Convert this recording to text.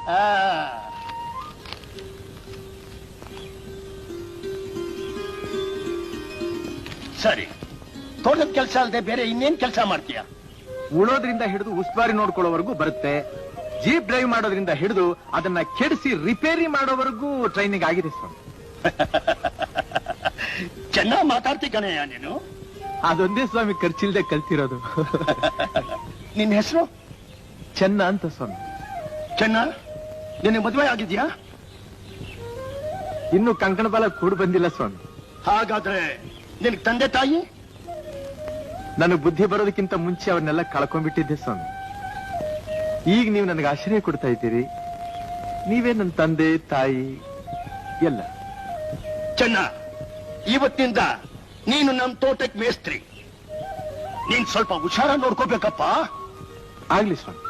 ಸರಿ, ತೋಟದ ಕೆಲಸ ಅಲ್ಲದೆ ಬೇರೆ ಇನ್ನೇನ್ ಕೆಲಸ ಮಾಡ್ತೀಯ? ಉಳೋದ್ರಿಂದ ಹಿಡಿದು ಉಸ್ತುವಾರಿ ನೋಡ್ಕೊಳ್ಳೋವರೆಗೂ ಬರುತ್ತೆ. ಜೀಪ್ ಡ್ರೈವ್ ಮಾಡೋದ್ರಿಂದ ಹಿಡಿದು ಅದನ್ನ ಕೆಡಿಸಿ ರಿಪೇರಿ ಮಾಡೋವರೆಗೂ ಟ್ರೈನಿಂಗ್ ಆಗಿದೆ ಸ್ವಾಮಿ. ಚೆನ್ನಾಗ್ ಮಾತಾಡ್ತಿ ಕಣಯ್ಯ ನೀನು. ಅದೊಂದೇ ಸ್ವಾಮಿ ಖರ್ಚಿಲ್ದೆ ಕಲ್ತಿರೋದು. ನಿನ್ನ ಹೆಸರು? ಚೆನ್ನ ಅಂತ ಸ್ವಾಮಿ. ಚೆನ್ನ, ನಿನ್ನ ಮದುವೆ ಆಗಿದ್ಯಾ? ಇನ್ನು ಕಂಕಣ ಬಾಲ ಕೂಡ್ ಬಂದಿಲ್ಲ ಸ್ವಾಮಿ. ಹಾಗಾದ್ರೆ ನಿನಗ್ ತಂದೆ ತಾಯಿ? ನನಗೆ ಬುದ್ಧಿ ಬರೋದಕ್ಕಿಂತ ಮುಂಚೆ ಅವನ್ನೆಲ್ಲ ಕಳ್ಕೊಂಡ್ಬಿಟ್ಟಿದ್ದೆ ಸ್ವಾಮಿ. ಈಗ ನೀವು ನನಗೆ ಆಶ್ರಯ ಕೊಡ್ತಾ ಇದ್ದೀರಿ. ನೀವೇ ನನ್ನ ತಂದೆ ತಾಯಿ ಎಲ್ಲ. ಚೆನ್ನ, ಇವತ್ತಿನಿಂದ ನೀನು ನಮ್ ತೋಟಕ್ಕೆ ಮೇಸ್ತ್ರಿ. ನೀನ್ ಸ್ವಲ್ಪ ಹುಷಾರ ನೋಡ್ಕೋಬೇಕಪ್ಪ. ಆಗ್ಲಿ ಸ್ವಾಮಿ.